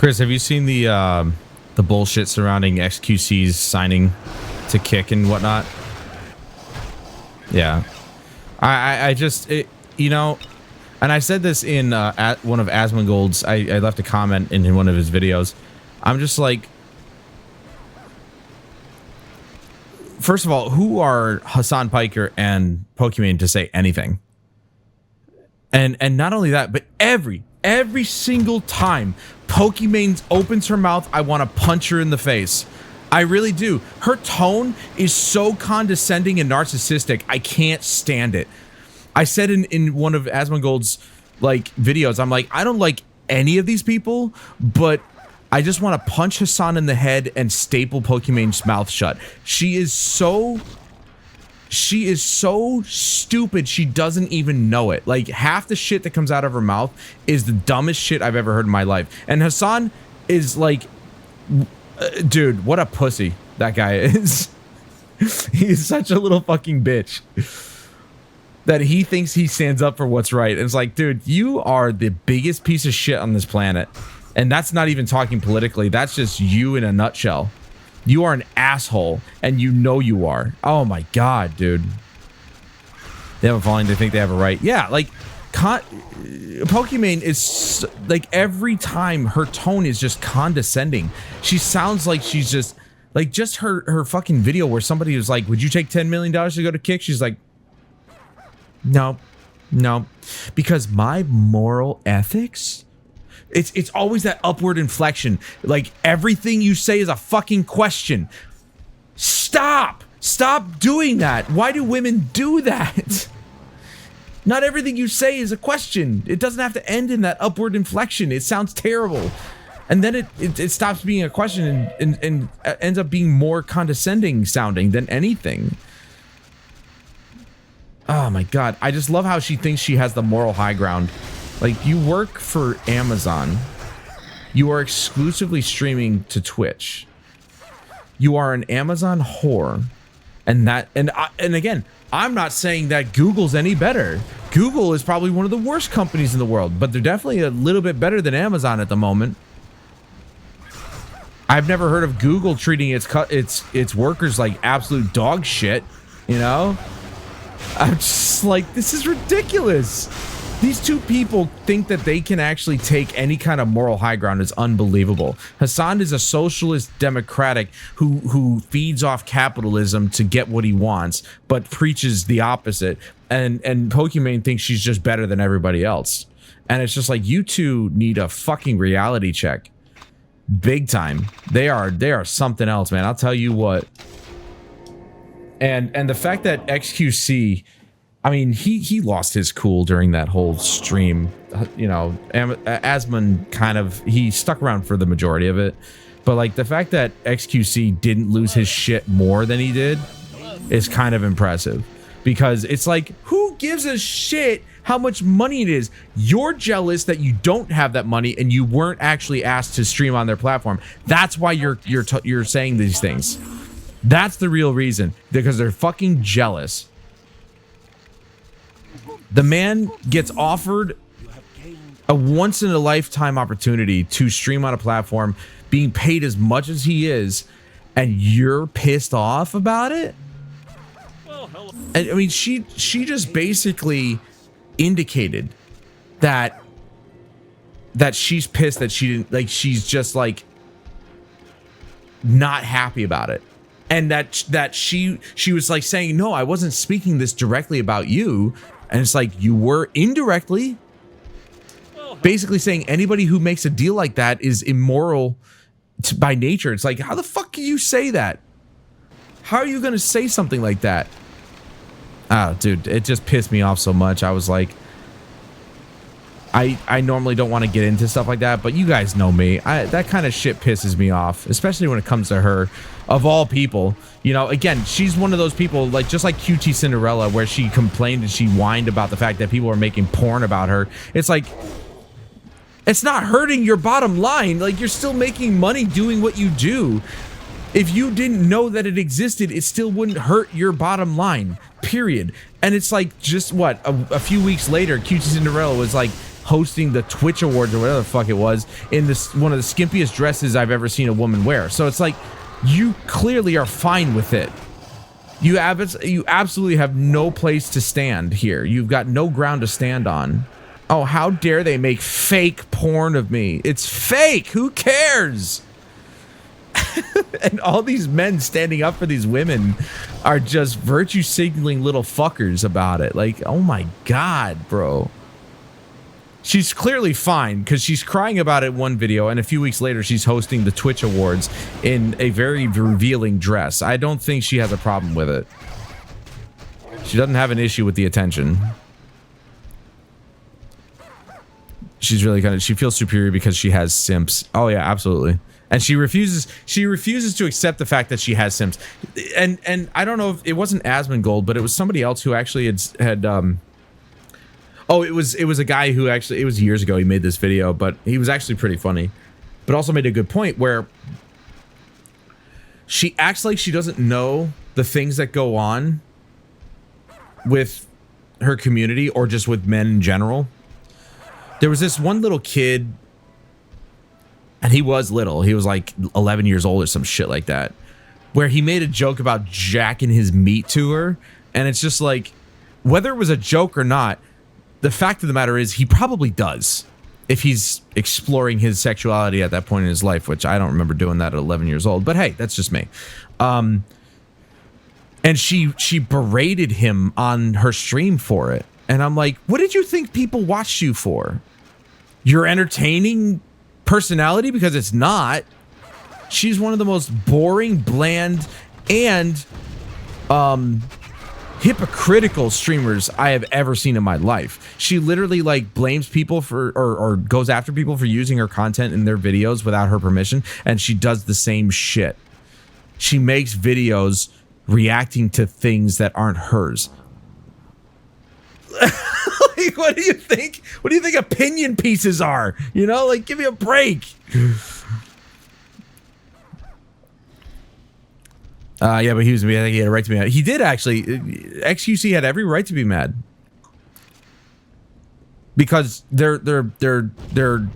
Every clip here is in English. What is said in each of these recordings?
Chris, have you seen the bullshit surrounding XQC's signing to Kick and whatnot? Yeah, I just you know, and I said this in at one of Asmongold's. I left a comment in one of his videos. I'm just like, first of all, who are Hasan Piker and Pokimane to say anything? And not only that, but every single time Pokimane opens her mouth, I want to punch her in the face. I really do. Her tone is so condescending and narcissistic. I can't stand it. I said in one of Asmongold's like videos, I'm like, I don't like any of these people, but I just want to punch Hasan in the head and staple Pokimane's mouth shut. She is so stupid, she doesn't even know it. Like, half the shit that comes out of her mouth is the dumbest shit I've ever heard in my life. And Hasan is like, dude, what a pussy that guy is. He's such a little fucking bitch that he thinks he stands up for what's right. And it's like, dude, you are the biggest piece of shit on this planet. And that's not even talking politically. That's just you in a nutshell. You are an asshole, and you know you are. Oh my god, dude. They have a following. They think they have a right. Yeah, like, Pokimane is, like, every time her tone is just condescending. She sounds like she's just, like, just her fucking video where somebody was like, would you take $10 million to go to Kick? She's like, no, because my moral ethics... It's always that upward inflection. Like, everything you say is a fucking question. Stop doing that. Why do women do that? Not everything you say is a question. It doesn't have to end in that upward inflection. It sounds terrible. And then it stops being a question and ends up being more condescending sounding than anything. Oh my god. I just love how she thinks she has the moral high ground. Like, you work for Amazon. You are exclusively streaming to Twitch. You are an Amazon whore. And again, I'm not saying that Google's any better. Google is probably one of the worst companies in the world, but they're definitely a little bit better than Amazon at the moment. I've never heard of Google treating its workers like absolute dog shit, you know? I'm just like, this is ridiculous. These two people think that they can actually take any kind of moral high ground. Is unbelievable. Hasan is a socialist democratic who feeds off capitalism to get what he wants, but preaches the opposite. And Pokimane thinks she's just better than everybody else. And it's just like, you two need a fucking reality check. Big time. They are something else, man. I'll tell you what. And the fact that XQC, I mean, he lost his cool during that whole stream. You know, Asmon kind of, he stuck around for the majority of it. But, like, the fact that XQC didn't lose his shit more than he did is kind of impressive. Because it's like, who gives a shit how much money it is? You're jealous that you don't have that money and you weren't actually asked to stream on their platform. That's why you're saying these things. That's the real reason. Because they're fucking jealous. The man gets offered a once-in-a-lifetime opportunity to stream on a platform, being paid as much as he is, and you're pissed off about it? And, I mean, she just basically indicated that she's pissed that she didn't, like, she's just, like, not happy about it. And that she was, like, saying, no, I wasn't speaking this directly about you. And it's like, you were indirectly basically saying anybody who makes a deal like that is immoral by nature. It's like, how the fuck can you say that? How are you going to say something like that? Ah, dude, it just pissed me off so much. I was like, I normally don't want to get into stuff like that, but you guys know me. That kind of shit pisses me off, especially when it comes to her. Of all people, you know, again, she's one of those people, like, just like QT Cinderella, where she complained and she whined about the fact that people are making porn about her. It's like, it's not hurting your bottom line. Like, you're still making money doing what you do. If you didn't know that it existed, it still wouldn't hurt your bottom line, period. And it's like, just what, a few weeks later, QT Cinderella was like, hosting the Twitch Awards or whatever the fuck it was in this one of the skimpiest dresses I've ever seen a woman wear. So it's like, you clearly are fine with it. You absolutely have no place to stand here. You've got no ground to stand on. Oh, how dare they make fake porn of me? It's fake. Who cares? And all these men standing up for these women are just virtue signaling little fuckers about it. Like, oh my God, bro. She's clearly fine because she's crying about it in one video, and a few weeks later she's hosting the Twitch Awards in a very revealing dress. I don't think she has a problem with it. She doesn't have an issue with the attention. She's really she feels superior because she has simps. Oh yeah, absolutely. And she refuses to accept the fact that she has simps. And I don't know if it wasn't Asmongold, but it was somebody else who actually had oh, it was a guy who actually, it was years ago he made this video, but he was actually pretty funny. But also made a good point where she acts like she doesn't know the things that go on with her community or just with men in general. There was this one little kid, and he was little. He was like 11 years old or some shit like that, where he made a joke about jacking his meat to her. And it's just like, whether it was a joke or not, the fact of the matter is he probably does if he's exploring his sexuality at that point in his life, which I don't remember doing that at 11 years old. But hey, that's just me. And she berated him on her stream for it. And I'm like, what did you think people watched you for? Your entertaining personality? Because it's not. She's one of the most boring, bland, and hypocritical streamers I have ever seen in my life. She literally like blames people for or goes after people for using her content in their videos without her permission, and she does the same shit. She makes videos reacting to things that aren't hers. Like, what do you think? What do you think opinion pieces are? You know, like, give me a break. Yeah, but I think he had a right to be mad. He did actually. XQC had every right to be mad because they're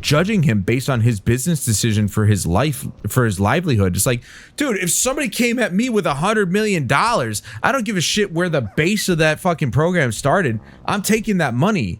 judging him based on his business decision for his life, for his livelihood. It's like, dude, if somebody came at me with $100 million, I don't give a shit where the base of that fucking program started. I'm taking that money.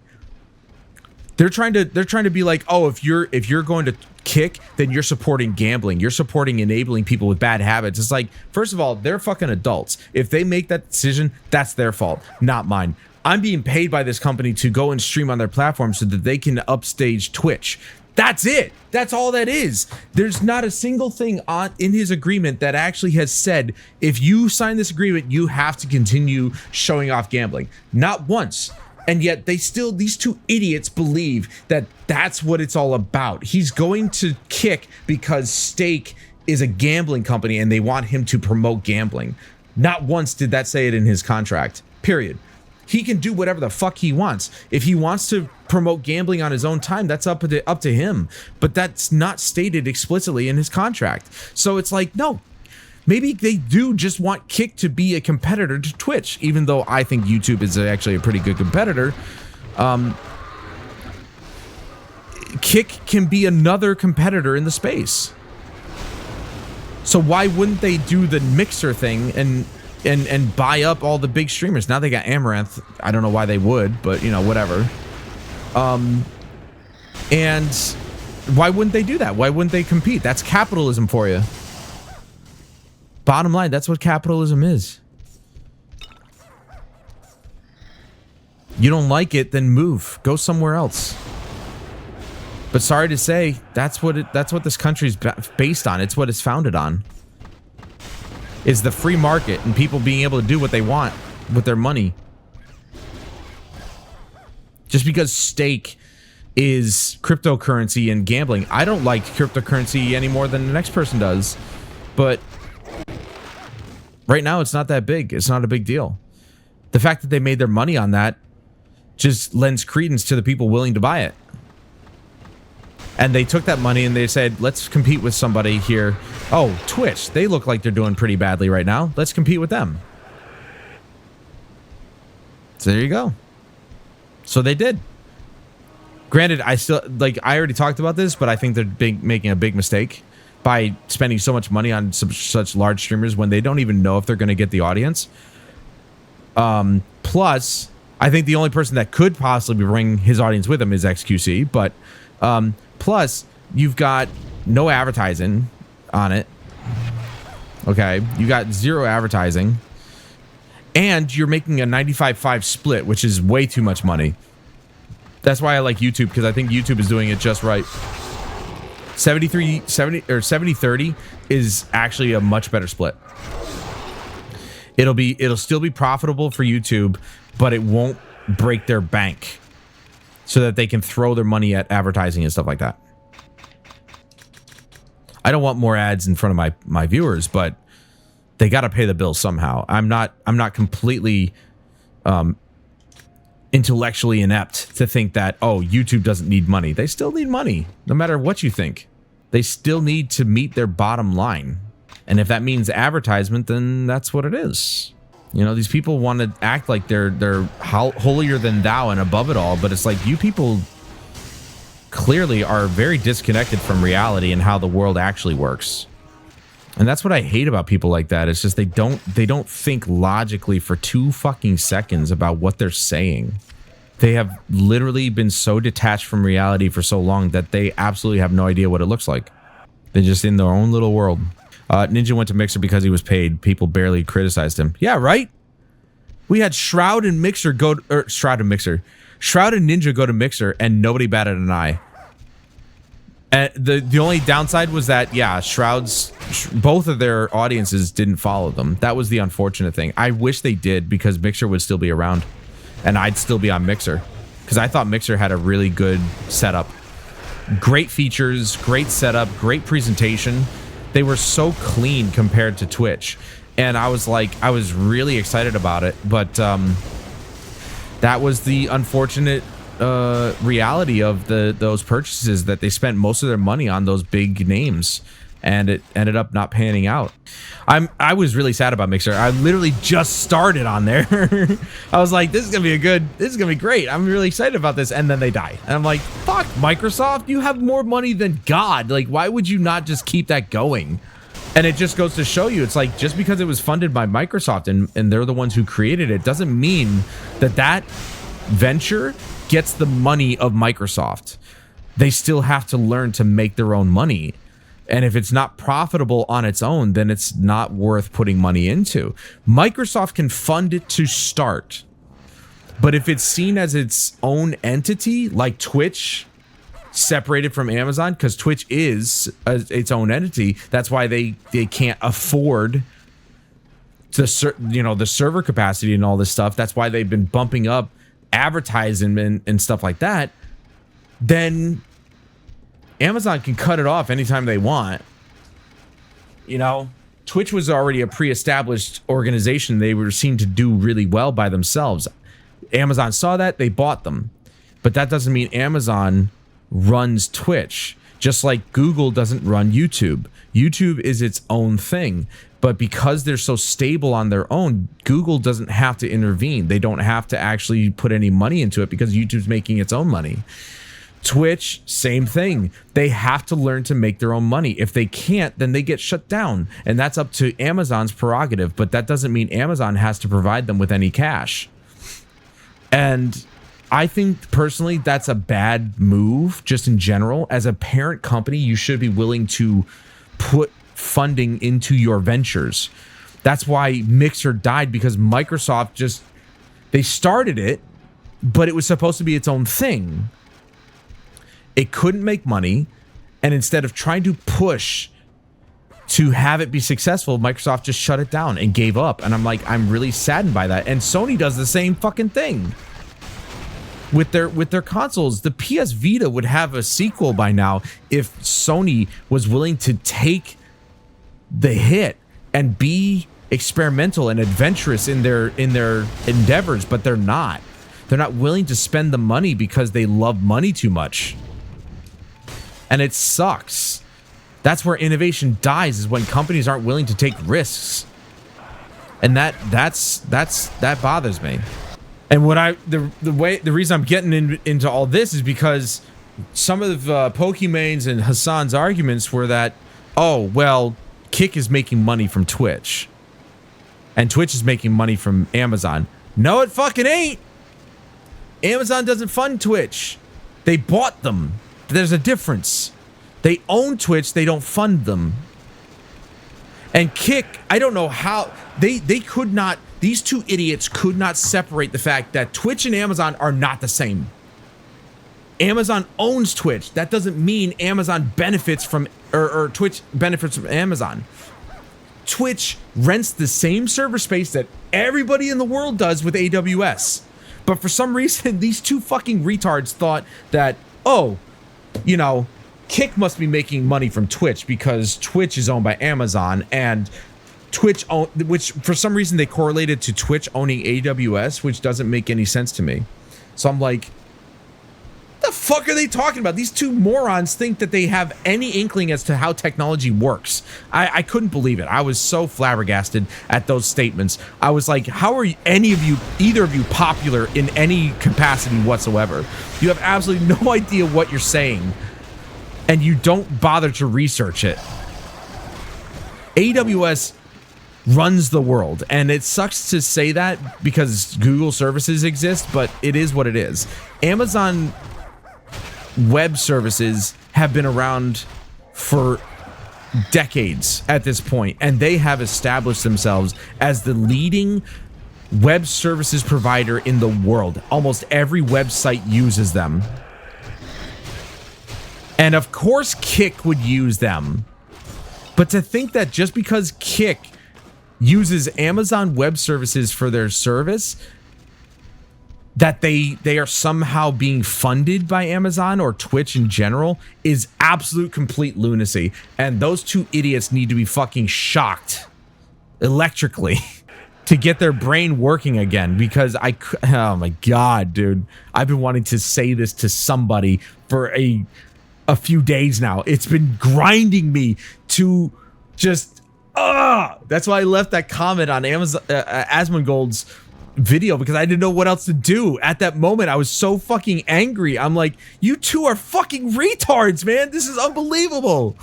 They're trying to be like, oh, if you're going to kick, then you're supporting gambling. You're supporting enabling people with bad habits. It's like, first of all, they're fucking adults. If they make that decision, that's their fault, not mine. I'm being paid by this company to go and stream on their platform so that they can upstage Twitch. That's it. That's all that is. There's not a single thing in his agreement that actually has said, if you sign this agreement, you have to continue showing off gambling. Not once. And yet they still, these two idiots believe that that's what it's all about. He's going to kick because Stake is a gambling company and they want him to promote gambling. Not once did that say it in his contract, period. He can do whatever the fuck he wants. If he wants to promote gambling on his own time, that's up to him. But that's not stated explicitly in his contract. So it's like, no. Maybe they do just want Kick to be a competitor to Twitch, even though I think YouTube is actually a pretty good competitor. Kick can be another competitor in the space. So why wouldn't they do the Mixer thing and buy up all the big streamers? Now they got Amaranth. I don't know why they would, but you know, whatever. And why wouldn't they do that? Why wouldn't they compete? That's capitalism for you. Bottom line, that's what capitalism is. You don't like it, then move. Go somewhere else. But sorry to say, that's what this country's based on. It's what it's founded on. Is the free market and people being able to do what they want with their money. Just because Stake is cryptocurrency and gambling. I don't like cryptocurrency any more than the next person does. But right now, it's not that big. It's not a big deal. The fact that they made their money on that just lends credence to the people willing to buy it. And they took that money and they said, let's compete with somebody here. Oh, Twitch. They look like they're doing pretty badly right now. Let's compete with them. So there you go. So they did. Granted, I still like. I already talked about this, but I think they're making a big mistake by spending so much money on such large streamers when they don't even know if they're going to get the audience. Plus, I think the only person that could possibly bring his audience with him is XQC. But plus, you've got no advertising on it. Okay, you got zero advertising, and you're making a 95-5 split, which is way too much money. That's why I like YouTube, because I think YouTube is doing it just right. 70-30 is actually a much better split. It'll still be profitable for YouTube, but it won't break their bank, so that they can throw their money at advertising and stuff like that. I don't want more ads in front of my viewers, but they got to pay the bill somehow. I'm not completely intellectually inept to think that, oh, YouTube doesn't need money. They still need money, no matter what you think. They still need to meet their bottom line. And if that means advertisement, then that's what it is. You know, these people want to act like they're holier than thou and above it all, but it's like, you people clearly are very disconnected from reality and how the world actually works. And that's what I hate about people like that. It's just they don't think logically for 2 fucking seconds about what they're saying. They have literally been so detached from reality for so long that they absolutely have no idea what it looks like. They're just in their own little world. Ninja went to Mixer because he was paid. People barely criticized him. Yeah, right? We had Shroud and Ninja go to Mixer and nobody batted an eye. And the only downside was that, yeah, both of their audiences didn't follow them. That was the unfortunate thing. I wish they did, because Mixer would still be around and I'd still be on Mixer, because I thought Mixer had a really good setup. Great features, great setup, great presentation. They were so clean compared to Twitch. And I was really excited about it. But that was the unfortunate reality of those purchases, that they spent most of their money on those big names, and it ended up not panning out. I was really sad about Mixer. I literally just started on there. I was like, this is gonna be great. I'm really excited about this, and then they die. And I'm like, fuck, Microsoft, you have more money than God. Like, why would you not just keep that going? And it just goes to show you, it's like, just because it was funded by Microsoft and they're the ones who created it, doesn't mean that venture gets the money of Microsoft. They still have to learn to make their own money. And if it's not profitable on its own, then it's not worth putting money into. Microsoft can fund it to start. But if it's seen as its own entity, like Twitch, separated from Amazon, because Twitch is its own entity, that's why they can't afford the server capacity and all this stuff. That's why they've been bumping up advertising and stuff like that. Then Amazon can cut it off anytime they want. You know, Twitch was already a pre-established organization. They were seen to do really well by themselves. Amazon saw that, they bought them. But that doesn't mean Amazon runs Twitch, just like Google doesn't run YouTube. YouTube is its own thing. But because they're so stable on their own, Google doesn't have to intervene. They don't have to actually put any money into it, because YouTube's making its own money. Twitch, same thing. They have to learn to make their own money. If they can't, then they get shut down. And that's up to Amazon's prerogative. But that doesn't mean Amazon has to provide them with any cash. And I think personally that's a bad move, just in general. As a parent company, you should be willing to put funding into your ventures. That's why Mixer died, because Microsoft they started it, but it was supposed to be its own thing. It couldn't make money, and instead of trying to push to have it be successful, Microsoft just shut it down and gave up. And I'm like, I'm really saddened by that. And Sony does the same fucking thing with their consoles. The PS Vita would have a sequel by now if Sony was willing to take the hit and be experimental and adventurous in their endeavors, but they're not. They're not willing to spend the money because they love money too much. And it sucks. That's where innovation dies, is when companies aren't willing to take risks. And that bothers me. And what the reason I'm getting into all this is because some of Pokimane's and Hasan's arguments were that, oh, well, Kick is making money from Twitch. And Twitch is making money from Amazon. No, it fucking ain't. Amazon doesn't fund Twitch. They bought them. There's a difference. They own Twitch, they don't fund them. And Kick, I don't know how they could not, these two idiots could not separate the fact that Twitch and Amazon are not the same. Amazon owns Twitch. That doesn't mean Amazon benefits from, or Twitch benefits from Amazon. Twitch rents the same server space that everybody in the world does with AWS. But for some reason, these two fucking retards thought that, oh, you know, Kick must be making money from Twitch because Twitch is owned by Amazon, and Twitch which for some reason they correlated to Twitch owning AWS, which doesn't make any sense to me. So I'm like, what the fuck are they talking about? These two morons think that they have any inkling as to how technology works. I couldn't believe it. I was so flabbergasted at those statements. I was like, how are either of you popular in any capacity whatsoever? You have absolutely no idea what you're saying, and you don't bother to research it. AWS runs the world, and it sucks to say that because Google services exist, but it is what it is. Amazon Web Services have been around for decades at this point, and they have established themselves as the leading web services provider in the world. Almost every website uses them. And of course Kick would use them. But to think that just because Kick uses Amazon Web Services for their service, that they are somehow being funded by Amazon or Twitch in general, is absolute complete lunacy. And those two idiots need to be fucking shocked electrically to get their brain working again, because oh my God, dude, I've been wanting to say this to somebody for a few days now. It's been grinding me to just, that's why I left that comment on Amazon, Asmongold's video, because I didn't know what else to do. At that moment, I was so fucking angry. I'm like, you two are fucking retards, man. This is unbelievable.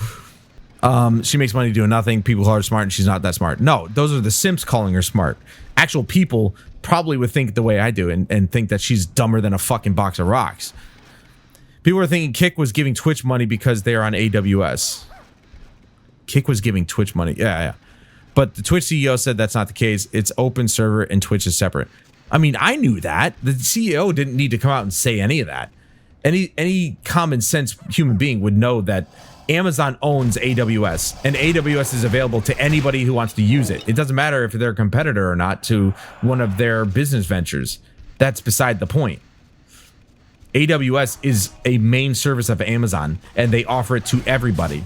She makes money doing nothing. People call her smart and she's not that smart. No, those are the simps calling her smart. Actual people probably would think the way I do and think that she's dumber than a fucking box of rocks. People are thinking Kick was giving Twitch money because they're on AWS. Kick was giving Twitch money. Yeah. But the Twitch CEO said that's not the case. It's open server and Twitch is separate. I mean, I knew that. The CEO didn't need to come out and say any of that. Any common sense human being would know that Amazon owns AWS, and AWS is available to anybody who wants to use it. It doesn't matter if they're a competitor or not to one of their business ventures. That's beside the point. AWS is a main service of Amazon, and they offer it to everybody.